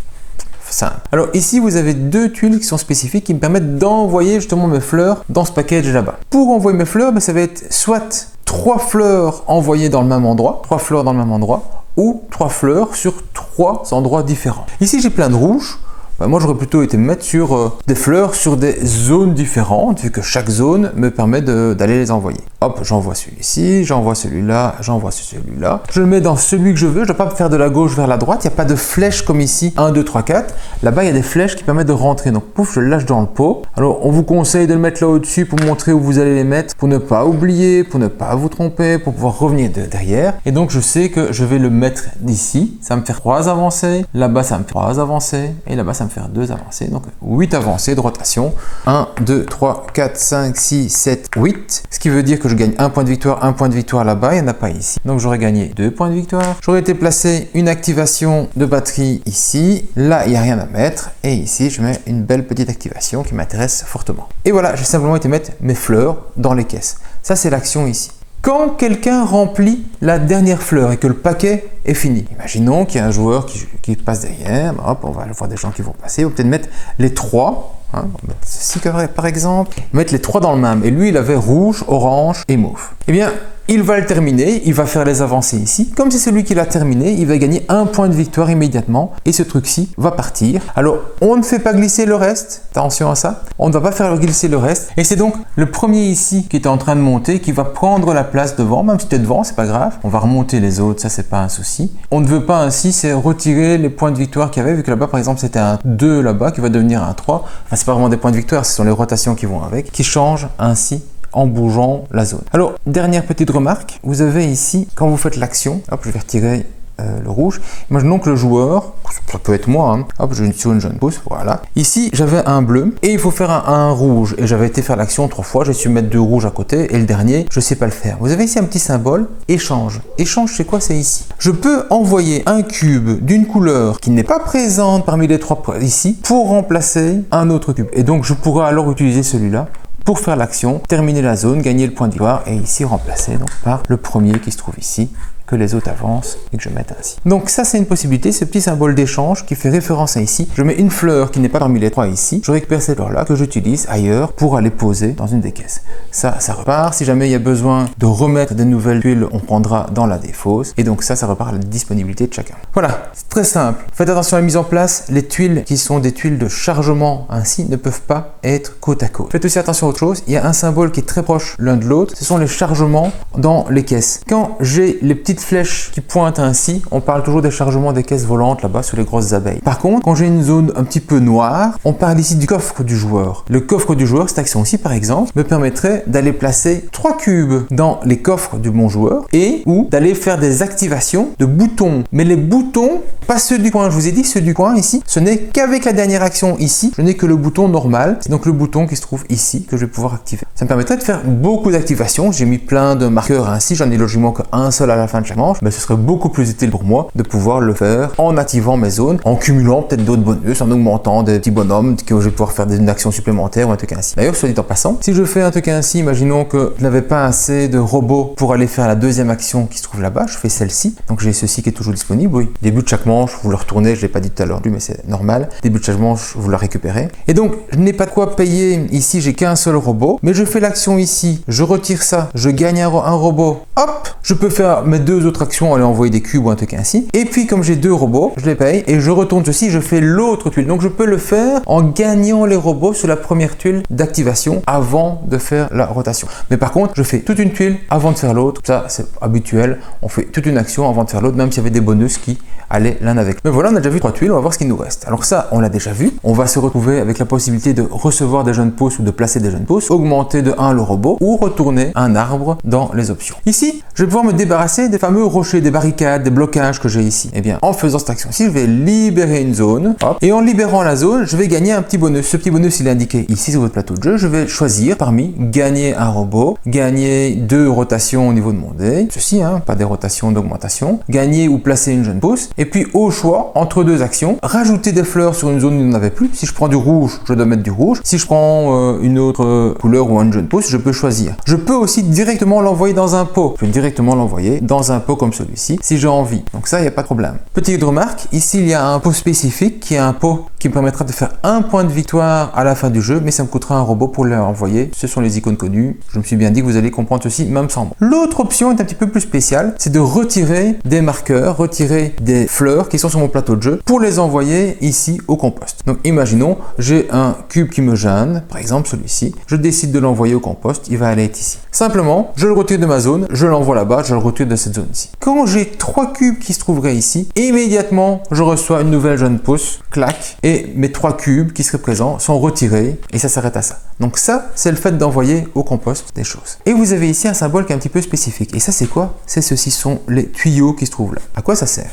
S1: Simple. Alors ici, vous avez deux tuiles qui sont spécifiques qui me permettent d'envoyer justement mes fleurs dans ce package là-bas. Pour envoyer mes fleurs, ça va être soit 3 fleurs envoyées dans le même endroit, 3 fleurs dans le même endroit, ou 3 fleurs sur 3 endroits différents. Ici, j'ai plein de rouges. Moi, j'aurais plutôt été me mettre sur des fleurs sur des zones différentes, vu que chaque zone me permet d'aller les envoyer. Hop, j'envoie celui-ci, j'envoie celui-là, j'envoie celui-là. Je le mets dans celui que je veux, je ne dois pas faire de la gauche vers la droite, il n'y a pas de flèche comme ici, 1, 2, 3, 4. Là-bas, il y a des flèches qui permettent de rentrer, donc pouf, je le lâche dans le pot. Alors, on vous conseille de le mettre là au-dessus pour montrer où vous allez les mettre, pour ne pas oublier, pour ne pas vous tromper, pour pouvoir revenir derrière. Et donc, je sais que je vais le mettre ici, ça va me faire 3 avancées, là-bas, ça me fait 3 avancées, et là-bas, ça me faire 2 avancées, donc 8 avancées de rotation. 1, 2, 3, 4, 5, 6, 7, 8. Ce qui veut dire que je gagne un point de victoire là-bas, il n'y en a pas ici. Donc j'aurais gagné 2 points de victoire. J'aurais été placé une activation de batterie ici. Là, il n'y a rien à mettre. Et ici, je mets une belle petite activation qui m'intéresse fortement. Et voilà, j'ai simplement été mettre mes fleurs dans les caisses. Ça, c'est l'action ici. Quand quelqu'un remplit la dernière fleur et que le paquet est fini, imaginons qu'il y a un joueur qui passe derrière, hop, on va voir des gens qui vont passer, on va peut-être mettre les 3, on va mettre ceci par exemple, mettre les 3 dans le même, et lui il avait rouge, orange et mauve. Eh bien, il va le terminer, il va faire les avancées ici. Comme c'est celui qui l'a terminé, il va gagner un point de victoire immédiatement et ce truc-ci va partir. Alors, on ne fait pas glisser le reste, attention à ça. On ne va pas faire glisser le reste. Et c'est donc le premier ici qui est en train de monter qui va prendre la place devant, même si tu es devant, c'est pas grave. On va remonter les autres, ça c'est pas un souci. On ne veut pas ainsi, c'est retirer les points de victoire qu'il y avait, vu que là-bas par exemple c'était un 2 là-bas qui va devenir un 3. Enfin, c'est pas vraiment des points de victoire, ce sont les rotations qui vont avec, qui changent ainsi en bougeant la zone. Alors, dernière petite remarque, vous avez ici, quand vous faites l'action, hop, je vais retirer le rouge. Imaginons que le joueur, ça peut être moi, hop, je suis sur une jaune pousse, voilà. Ici, j'avais un bleu et il faut faire un rouge. Et j'avais été faire l'action 3 fois, j'ai su mettre 2 rouges à côté et le dernier, je sais pas le faire. Vous avez ici un petit symbole, échange. Échange, c'est quoi? C'est ici. Je peux envoyer un cube d'une couleur qui n'est pas présente parmi les 3 ici pour remplacer un autre cube. Et donc, je pourrais alors utiliser celui-là pour faire l'action, terminer la zone, gagner le point de victoire et ici remplacer donc par le premier qui se trouve ici, que les autres avancent et que je mette ainsi. Donc ça c'est une possibilité, ce petit symbole d'échange qui fait référence à ici. Je mets une fleur qui n'est pas parmi les 3 ici, je récupère cette fleur là que j'utilise ailleurs pour aller poser dans une des caisses. Ça repart. Si jamais il y a besoin de remettre des nouvelles tuiles, on prendra dans la défausse et donc ça repart à la disponibilité de chacun. Voilà, c'est très simple. Faites attention à la mise en place. Les tuiles qui sont des tuiles de chargement ainsi ne peuvent pas être côte à côte. Faites aussi attention à autre chose, il y a un symbole qui est très proche l'un de l'autre, ce sont les chargements dans les caisses. Quand j'ai les petites flèches qui pointent ainsi, on parle toujours des chargements des caisses volantes là-bas sur les grosses abeilles. Par contre, quand j'ai une zone un petit peu noire, on parle ici du coffre du joueur. Le coffre du joueur, cette action ici par exemple, me permettrait d'aller placer 3 cubes dans les coffres du bon joueur et ou d'aller faire des activations de boutons. Mais les boutons, pas ceux du coin, je vous ai dit, ceux du coin ici, ce n'est qu'avec la dernière action ici, je n'ai que le bouton normal, c'est donc le bouton qui se trouve ici que je vais pouvoir activer. Ça me permettrait de faire beaucoup d'activations, j'ai mis plein de marqueurs ainsi, j'en ai logiquement qu'un seul à la fin de chaque manche, mais ce serait beaucoup plus utile pour moi de pouvoir le faire en activant mes zones, en cumulant peut-être d'autres bonus, en augmentant des petits bonhommes que je vais pouvoir faire une action supplémentaire ou un truc ainsi. D'ailleurs, soit dit en passant, si je fais un truc ainsi, imaginons que je n'avais pas assez de robots pour aller faire la deuxième action qui se trouve là-bas, je fais celle-ci, donc j'ai ceci qui est toujours disponible, oui. Début de chaque manche, vous le retournez, je ne l'ai pas dit tout à l'heure, mais c'est normal. Début de chaque manche, vous le récupérez. Et donc, je n'ai pas de quoi payer ici, j'ai qu'un seul robot, mais je fais l'action ici, je retire ça, je gagne un robot, hop, je peux faire mes 2 2 autres actions, aller envoyer des cubes ou un truc ainsi. Et puis comme j'ai 2 robots, je les paye et je retourne ceci, je fais l'autre tuile. Donc je peux le faire en gagnant les robots sur la première tuile d'activation avant de faire la rotation. Mais par contre, je fais toute une tuile avant de faire l'autre. Ça, c'est habituel. On fait toute une action avant de faire l'autre, même s'il y avait des bonus qui allaient l'un avec. Mais voilà, on a déjà vu 3 tuiles, on va voir ce qu'il nous reste. Alors ça, on l'a déjà vu. On va se retrouver avec la possibilité de recevoir des jeunes pousses ou de placer des jeunes pousses, augmenter de 1 le robot ou retourner un arbre dans les options. Ici, je vais pouvoir me débarrasser des fameux rochers, des barricades, des blocages que j'ai ici. Eh bien, en faisant cette action-ci, je vais libérer une zone. Hop, et en libérant la zone, je vais gagner un petit bonus. Ce petit bonus, il est indiqué ici sur votre plateau de jeu. Je vais choisir parmi gagner un robot, gagner 2 rotations au niveau de mon dé. Ceci, pas des rotations d'augmentation. Gagner ou placer une jeune pousse. Et puis, au choix, entre 2 actions, rajouter des fleurs sur une zone où il n'y en avait plus. Si je prends du rouge, je dois mettre du rouge. Si je prends une autre couleur ou une jeune pousse, je peux choisir. Je peux aussi directement l'envoyer dans un pot. Je peux directement l'envoyer dans un pot comme celui-ci, si j'ai envie. Donc ça, il n'y a pas de problème. Petite remarque, ici, il y a un pot spécifique qui est un pot qui me permettra de faire 1 point de victoire à la fin du jeu, mais ça me coûtera un robot pour l'envoyer. Ce sont les icônes connues. Je me suis bien dit que vous allez comprendre ceci, même sans moi. L'autre option est un petit peu plus spéciale, c'est de retirer des marqueurs, retirer des fleurs qui sont sur mon plateau de jeu pour les envoyer ici au compost. Donc imaginons, j'ai un cube qui me gêne, par exemple celui-ci. Je décide de l'envoyer au compost, il va aller être ici. Simplement, je le retire de ma zone, je l'envoie là-bas, je le retire de cette zone-ci. Quand j'ai 3 cubes qui se trouveraient ici, immédiatement, je reçois une nouvelle jeune pousse, clac, et mes 3 cubes qui seraient présents sont retirés et ça s'arrête à ça. Donc ça, c'est le fait d'envoyer au compost des choses. Et vous avez ici un symbole qui est un petit peu spécifique. Et ça, c'est quoi? C'est ceci sont les tuyaux qui se trouvent là. À quoi ça sert?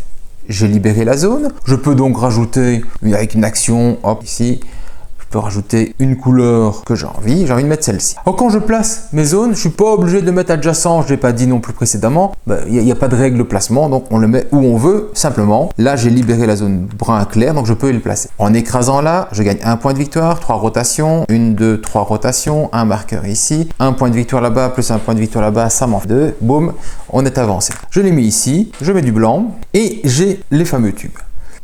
S1: J'ai libéré la zone. Je peux donc rajouter avec une action, hop, ici. Je peux rajouter une couleur que j'ai envie de mettre celle-ci. Alors quand je place mes zones, je ne suis pas obligé de mettre adjacent, je ne l'ai pas dit non plus précédemment, il n'y a pas de règle de placement, donc on le met où on veut, simplement. Là, j'ai libéré la zone brun clair, donc je peux le placer. En écrasant là, je gagne 1 point de victoire, 3 rotations, 1, 2, 3 rotations, un marqueur ici, 1 point de victoire là-bas, plus 1 point de victoire là-bas, ça m'en fait 2, boum, on est avancé. Je l'ai mis ici, je mets du blanc, et j'ai les fameux tubes.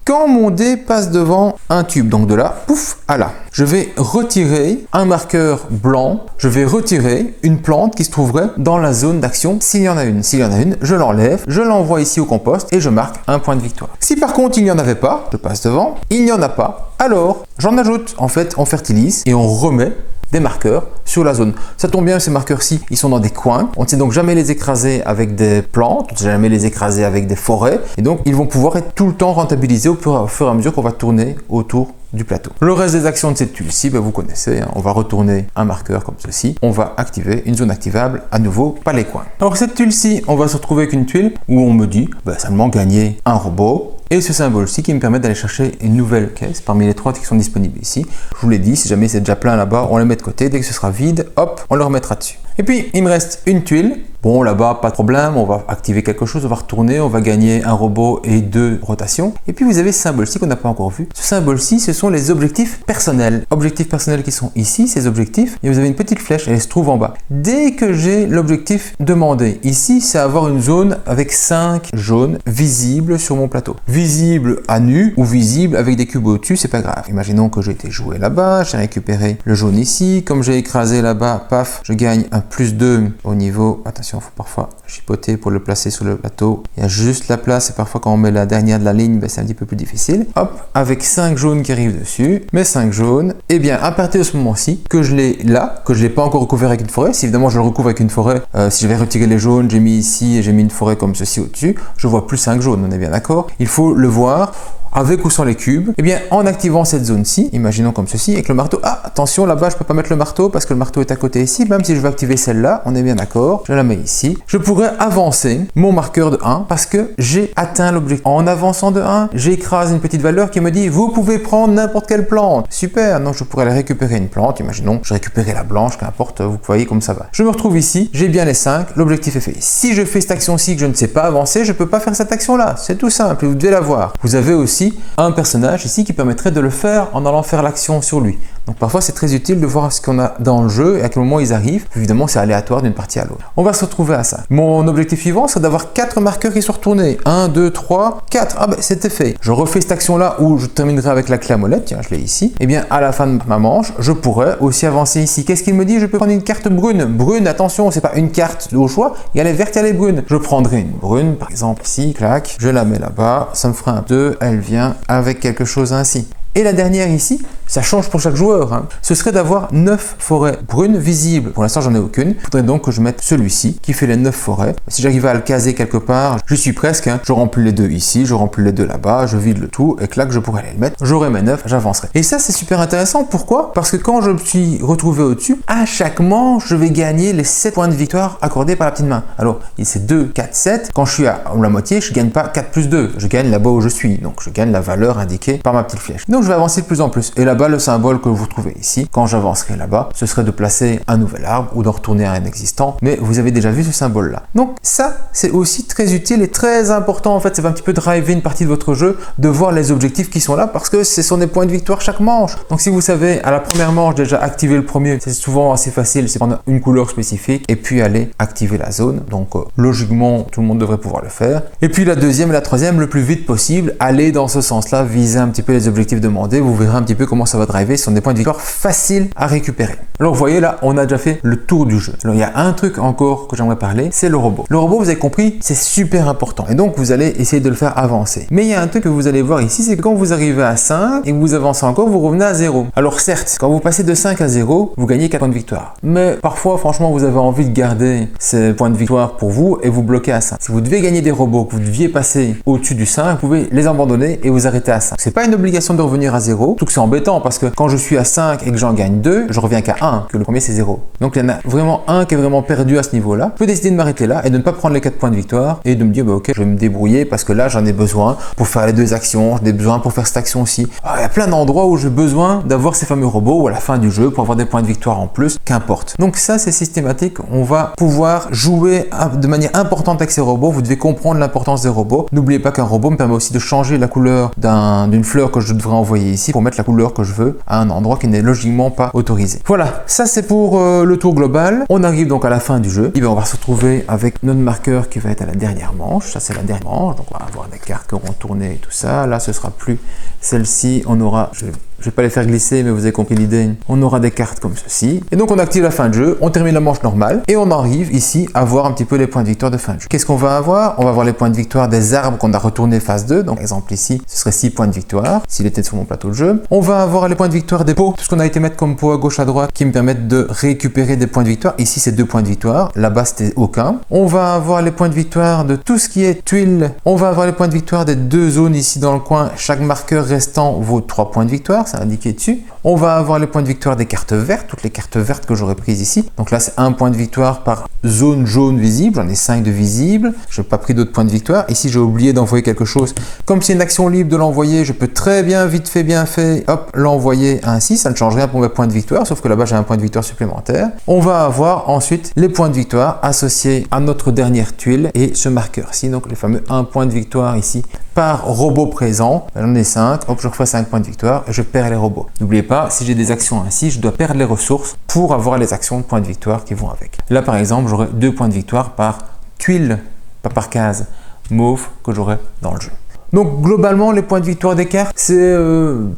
S1: Quand mon dé passe devant un tube, donc de là, pouf, à là, je vais retirer un marqueur blanc, je vais retirer une plante qui se trouverait dans la zone d'action s'il y en a une. S'il y en a une, je l'enlève, je l'envoie ici au compost et je marque 1 point de victoire. Si par contre il n'y en avait pas, je passe devant, il n'y en a pas, alors j'en ajoute. En fait, on fertilise et on remet des marqueurs sur la zone. Ça tombe bien, ces marqueurs-ci, ils sont dans des coins. On ne sait donc jamais les écraser avec des plantes, on ne sait jamais les écraser avec des forêts. Et donc, ils vont pouvoir être tout le temps rentabilisés au fur et à mesure qu'on va tourner autour du plateau. Le reste des actions de cette tuile-ci, vous connaissez, on va retourner un marqueur comme ceci. On va activer une zone activable, à nouveau, pas les coins. Alors cette tuile-ci, on va se retrouver avec une tuile où on me dit, seulement gagner un robot. Et ce symbole-ci qui me permet d'aller chercher une nouvelle caisse parmi les 3 qui sont disponibles ici. Je vous l'ai dit, si jamais c'est déjà plein là-bas, on les met de côté. Dès que ce sera vide, hop, on le remettra dessus. Et puis, il me reste une tuile. Bon, là-bas, pas de problème, on va activer quelque chose, on va retourner, on va gagner un robot et 2 rotations. Et puis, vous avez ce symbole-ci qu'on n'a pas encore vu. Ce symbole-ci, ce sont les objectifs personnels. Objectifs personnels qui sont ici, ces objectifs. Et vous avez une petite flèche, elle se trouve en bas. Dès que j'ai l'objectif demandé, ici, c'est avoir une zone avec 5 jaunes visibles sur mon plateau. Visible à nu ou visible avec des cubes au-dessus, c'est pas grave. Imaginons que j'ai été joué là-bas, j'ai récupéré le jaune ici. Comme j'ai écrasé là-bas, paf, je gagne un +2 au niveau, attention, il faut parfois chipoter pour le placer sur le plateau. Il y a juste la place et parfois quand on met la dernière de la ligne, c'est un petit peu plus difficile. Hop, avec 5 jaunes qui arrivent dessus, mes 5 jaunes, et bien à partir de ce moment-ci, que je l'ai là, que je ne l'ai pas encore recouvert avec une forêt, si évidemment je le recouvre avec une forêt, si je vais retirer les jaunes, j'ai mis ici et j'ai mis une forêt comme ceci au-dessus, je vois plus 5 jaunes, on est bien d'accord. Il faut le voir avec ou sans les cubes, et bien en activant cette zone-ci, imaginons comme ceci, avec le marteau, attention là-bas je peux pas mettre le marteau parce que le marteau est à côté ici, même si je veux activer celle-là, on est bien d'accord, je la mets ici, je pourrais avancer mon marqueur de 1 parce que j'ai atteint l'objectif. En avançant de 1, j'écrase une petite valeur qui me dit, vous pouvez prendre n'importe quelle plante, super, donc je pourrais aller récupérer une plante, imaginons, je récupérais la blanche, qu'importe, vous voyez comme ça va. Je me retrouve ici, j'ai bien les 5, l'objectif est fait. Si je fais cette action-ci que je ne sais pas avancer, je peux pas faire cette action-là, c'est tout simple, vous devez la voir. Vous avez aussi un personnage ici qui permettrait de le faire en allant faire l'action sur lui. Donc parfois c'est très utile de voir ce qu'on a dans le jeu et à quel moment ils arrivent. Évidemment c'est aléatoire d'une partie à l'autre. On va se retrouver à ça. Mon objectif suivant c'est d'avoir 4 marqueurs qui sont retournés. 1, 2, 3, 4. Ah ben c'était fait. Je refais cette action là où je terminerai avec la clé à molette. Tiens, je l'ai ici. Et bien à la fin de ma manche, je pourrais aussi avancer ici. Qu'est-ce qu'il me dit? Je peux prendre une carte brune. Brune, attention, c'est pas une carte au choix. Il y a les vertes, il y a les brunes. Je prendrai une brune, par exemple ici, clac. Je la mets là-bas. Ça me fera un 2. Elle vient avec quelque chose ainsi. Et la dernière ici, ça change pour chaque joueur, hein. Ce serait d'avoir 9 forêts brunes visibles. Pour l'instant, j'en ai aucune. Il faudrait donc que je mette celui-ci qui fait les 9 forêts. Si j'arrive à le caser quelque part, j'y suis presque, hein. Je remplis les 2 ici, je remplis les 2 là-bas, je vide le tout et clac, je pourrais aller le mettre. J'aurai mes 9, j'avancerai. Et ça, c'est super intéressant. Pourquoi? Parce que quand je me suis retrouvé au-dessus, à chaque manche, je vais gagner les 7 points de victoire accordés par la petite main. Alors, c'est 2, 4, 7. Quand je suis à la moitié, je ne gagne pas 4 plus 2. Je gagne là-bas où je suis. Donc, je gagne la valeur indiquée par ma petite flèche. Donc, je vais avancer de plus en plus. Et là-bas, le symbole que vous trouvez ici, quand j'avancerai là-bas, ce serait de placer un nouvel arbre ou de retourner à un existant. Mais vous avez déjà vu ce symbole-là. Donc ça, c'est aussi très utile et très important. En fait, ça va un petit peu driver une partie de votre jeu, de voir les objectifs qui sont là parce que ce sont des points de victoire chaque manche. Donc si vous savez, à la première manche, déjà activer le premier, c'est souvent assez facile. C'est prendre une couleur spécifique et puis aller activer la zone. Donc logiquement, tout le monde devrait pouvoir le faire. Et puis la deuxième et la troisième, le plus vite possible, aller dans ce sens-là, viser un petit peu les objectifs demandés. Vous verrez un petit peu comment ça va driver. Ce sont des points de victoire faciles à récupérer. Alors vous voyez là, on a déjà fait le tour du jeu. Alors il y a un truc encore que j'aimerais parler, c'est le robot. Le robot, vous avez compris, c'est super important. Et donc vous allez essayer de le faire avancer. Mais il y a un truc que vous allez voir ici, c'est que quand vous arrivez à 5 et que vous avancez encore, vous revenez à 0. Alors certes, quand vous passez de 5 à 0, vous gagnez 4 points de victoire. Mais parfois, franchement, vous avez envie de garder ces points de victoire pour vous et vous bloquez à 5. Si vous devez gagner des robots, que vous deviez passer au-dessus du 5, vous pouvez les abandonner et vous arrêter à 5. C'est pas une obligation de revenir à 0, tout que c'est embêtant parce que quand je suis à 5 et que j'en gagne 2, je reviens qu'à 1, que le premier c'est 0. Donc il y en a vraiment un qui est vraiment perdu à ce niveau-là. Je peux décider de m'arrêter là et de ne pas prendre les 4 points de victoire et de me dire bah, ok, je vais me débrouiller parce que là j'en ai besoin pour faire les 2 actions, j'en ai besoin pour faire cette action aussi. Alors, il y a plein d'endroits où j'ai besoin d'avoir ces fameux robots ou à la fin du jeu pour avoir des points de victoire en plus, qu'importe. Donc ça c'est systématique, on va pouvoir jouer de manière importante avec ces robots. Vous devez comprendre l'importance des robots. N'oubliez pas qu'un robot me permet aussi de changer la couleur d'une fleur que je devrais envoyer ici pour mettre la couleur que je veux à un endroit qui n'est logiquement pas autorisé. Voilà, ça c'est pour le tour global. On arrive donc à la fin du jeu. Et bien on va se retrouver avec notre marqueur qui va être à la dernière manche. Ça c'est la dernière manche, donc on va avoir des cartes qui auront tourné et tout ça. Là ce sera plus celle-ci, on aura... Je vais pas les faire glisser, mais vous avez compris l'idée. On aura des cartes comme ceci. Et donc, on active la fin de jeu, on termine la manche normale et on arrive ici à voir un petit peu les points de victoire de fin de jeu. Qu'est-ce qu'on va avoir? On va avoir les points de victoire des arbres qu'on a retournés phase 2. Donc, par exemple ici, ce serait 6 points de victoire s'il était sur mon plateau de jeu. On va avoir les points de victoire des pots, tout ce qu'on a été mettre comme pots à gauche à droite qui me permettent de récupérer des points de victoire. Ici, c'est 2 points de victoire. Là-bas, c'était aucun. On va avoir les points de victoire de tout ce qui est tuiles. On va avoir les points de victoire des 2 zones ici dans le coin. Chaque marqueur restant vaut 3 points de victoire. C'est indiqué dessus. On va avoir les points de victoire des cartes vertes, toutes les cartes vertes que j'aurais prises ici. Donc là, c'est 1 point de victoire par zone jaune visible. J'en ai 5 de visibles. Je n'ai pas pris d'autres points de victoire. Ici, j'ai oublié d'envoyer quelque chose. Comme c'est une action libre de l'envoyer, je peux très bien, vite fait, bien fait, hop, l'envoyer ainsi. Ça ne change rien pour mes points de victoire, sauf que là-bas, j'ai un point de victoire supplémentaire. On va avoir ensuite les points de victoire associés à notre dernière tuile et ce marqueur-ci. Donc les fameux 1 point de victoire ici par robot présent. J'en ai 5. Hop, je reçois 5 points de victoire et je perds les robots. N'oubliez pas, si j'ai des actions ainsi, je dois perdre les ressources pour avoir les actions de points de victoire qui vont avec. Là, par exemple, j'aurai 2 points de victoire par tuile, pas par case mauve que j'aurai dans le jeu. Donc globalement, les points de victoire des cartes, c'est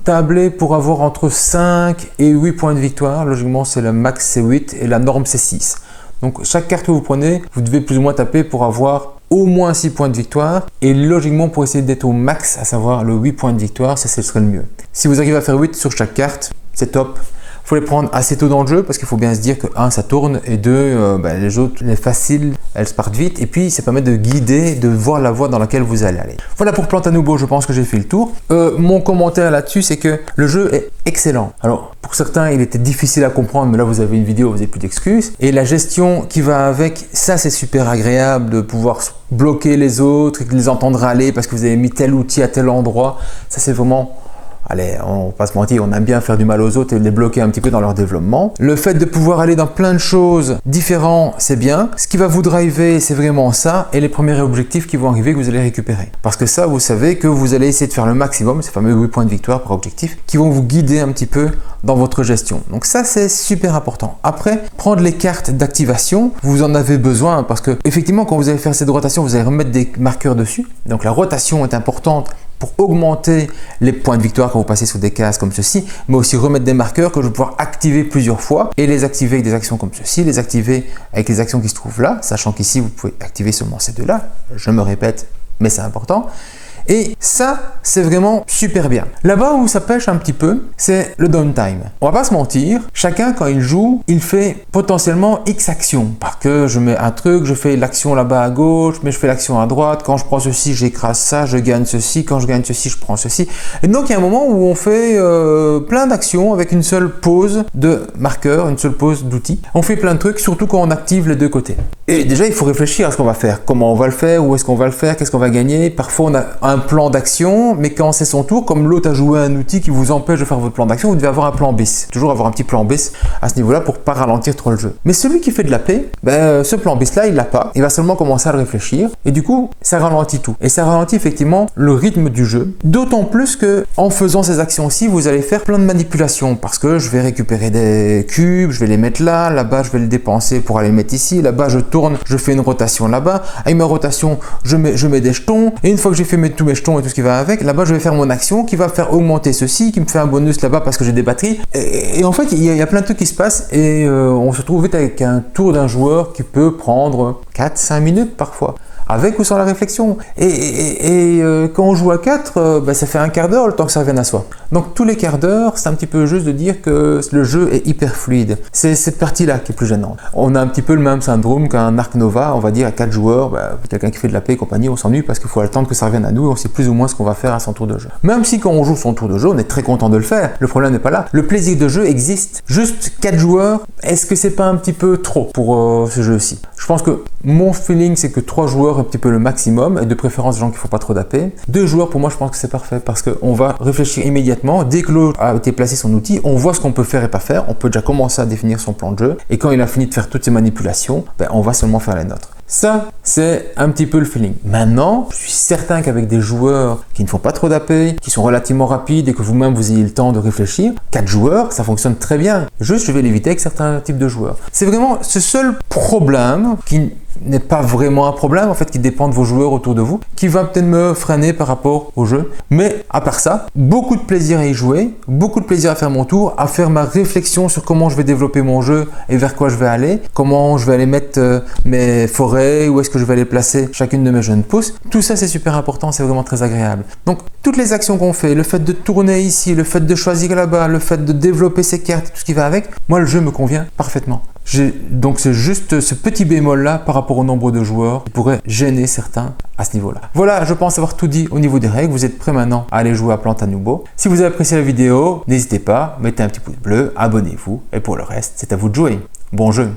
S1: tablé pour avoir entre 5 et 8 points de victoire. Logiquement, c'est le max c'est 8 et la norme c'est 6. Donc chaque carte que vous prenez, vous devez plus ou moins taper pour avoir au moins 6 points de victoire et logiquement pour essayer d'être au max, à savoir le 8 points de victoire, ça ce serait le mieux. Si vous arrivez à faire 8 sur chaque carte, c'est top. Il faut les prendre assez tôt dans le jeu parce qu'il faut bien se dire que 1 ça tourne et 2 les autres, les faciles, elles se partent vite et puis ça permet de guider, de voir la voie dans laquelle vous allez aller. Voilà pour Planta Nubo, je pense que j'ai fait le tour. Mon commentaire là-dessus c'est que le jeu est excellent. Alors pour certains il était difficile à comprendre mais là vous avez une vidéo, vous n'avez plus d'excuses. Et la gestion qui va avec, ça c'est super agréable de pouvoir bloquer les autres et de les entendre aller parce que vous avez mis tel outil à tel endroit. Ça c'est vraiment... Allez, on va pas se mentir, on aime bien faire du mal aux autres et les bloquer un petit peu dans leur développement. Le fait de pouvoir aller dans plein de choses différentes, c'est bien. Ce qui va vous driver, c'est vraiment ça et les premiers objectifs qui vont arriver que vous allez récupérer. Parce que ça, vous savez que vous allez essayer de faire le maximum, ces fameux 8 points de victoire par objectif, qui vont vous guider un petit peu dans votre gestion. Donc ça, c'est super important. Après, prendre les cartes d'activation, vous en avez besoin parce que effectivement, quand vous allez faire cette rotation, vous allez remettre des marqueurs dessus. Donc la rotation est importante pour augmenter les points de victoire quand vous passez sur des cases comme ceci, mais aussi remettre des marqueurs que je vais pouvoir activer plusieurs fois et les activer avec des actions comme ceci, les activer avec les actions qui se trouvent là, sachant qu'ici vous pouvez activer seulement ces deux-là. Je me répète, mais c'est important. Et ça, c'est vraiment super bien. Là-bas où ça pêche un petit peu, c'est le downtime. On va pas se mentir, chacun quand il joue, il fait potentiellement X actions. Parce que je mets un truc, je fais l'action là-bas à gauche, mais je fais l'action à droite. Quand je prends ceci, j'écrase ça, je gagne ceci. Quand je gagne ceci, je prends ceci. Et donc il y a un moment où on fait plein d'actions avec une seule pause de marqueur, une seule pause d'outils. On fait plein de trucs, surtout quand on active les deux côtés. Et déjà, il faut réfléchir à ce qu'on va faire. Comment on va le faire, où est-ce qu'on va le faire, qu'est-ce qu'on va gagner. Parfois, on a un plan d'action, mais quand c'est son tour, comme l'autre a joué un outil qui vous empêche de faire votre plan d'action, vous devez avoir un plan bis. Toujours avoir un petit plan bis à ce niveau-là pour pas ralentir trop le jeu. Mais celui qui fait de la paix, ce plan bis-là, il l'a pas. Il va seulement commencer à le réfléchir. Et du coup, ça ralentit tout. Et ça ralentit effectivement le rythme du jeu. D'autant plus que en faisant ces actions-ci, vous allez faire plein de manipulations. Parce que je vais récupérer des cubes, je vais les mettre là, là-bas, je vais les dépenser pour aller les mettre ici, là-bas, je tourne, je fais une rotation là-bas. Avec ma rotation, je mets des jetons. Et une fois que j'ai fait tous mes jetons et tout ce qui va avec, là-bas, je vais faire mon action qui va faire augmenter ceci, qui me fait un bonus là-bas parce que j'ai des batteries. Et en fait, il y a plein de trucs qui se passent et on se retrouve vite avec un tour d'un joueur qui peut prendre 4-5 minutes parfois. Avec ou sans la réflexion. Quand on joue à 4, ça fait un quart d'heure le temps que ça revienne à soi. Donc tous les quarts d'heure, c'est un petit peu juste de dire que le jeu est hyper fluide. C'est cette partie-là qui est plus gênante. On a un petit peu le même syndrome qu'un Ark Nova, on va dire à 4 joueurs, quelqu'un qui fait de la paix et compagnie, on s'ennuie parce qu'il faut attendre que ça revienne à nous et on sait plus ou moins ce qu'on va faire à son tour de jeu. Même si quand on joue son tour de jeu, on est très content de le faire, le problème n'est pas là. Le plaisir de jeu existe. Juste 4 joueurs, est-ce que c'est pas un petit peu trop pour ce jeu-ci? Je pense que mon feeling, c'est que 3 joueurs un petit peu le maximum, et de préférence des gens qui ne font pas trop d'AP. 2 joueurs, pour moi, je pense que c'est parfait parce qu'on va réfléchir immédiatement. Dès que l'autre a été placé son outil, on voit ce qu'on peut faire et pas faire. On peut déjà commencer à définir son plan de jeu. Et quand il a fini de faire toutes ces manipulations, on va seulement faire les nôtres. Ça, c'est un petit peu le feeling. Maintenant, je suis certain qu'avec des joueurs qui ne font pas trop d'AP, qui sont relativement rapides et que vous-même vous ayez le temps de réfléchir, 4 joueurs, ça fonctionne très bien. Juste, je vais l'éviter avec certains types de joueurs. C'est vraiment ce seul problème qui n'est pas vraiment un problème, en fait, qui dépend de vos joueurs autour de vous, qui va peut-être me freiner par rapport au jeu. Mais à part ça, beaucoup de plaisir à y jouer, beaucoup de plaisir à faire mon tour, à faire ma réflexion sur comment je vais développer mon jeu et vers quoi je vais aller, comment je vais aller mettre mes forêts, où est-ce que je vais aller placer chacune de mes jeunes pousses. Tout ça, c'est super important, c'est vraiment très agréable. Donc, toutes les actions qu'on fait, le fait de tourner ici, le fait de choisir là-bas, le fait de développer ses cartes, tout ce qui va avec, moi, le jeu me convient parfaitement. Donc c'est juste ce petit bémol là par rapport au nombre de joueurs qui pourrait gêner certains à ce niveau là. Voilà, je pense avoir tout dit au niveau des règles. Vous êtes prêts maintenant à aller jouer à Planta Nubo. Si vous avez apprécié la vidéo, n'hésitez pas, mettez un petit pouce bleu, abonnez-vous et pour le reste, c'est à vous de jouer. Bon jeu!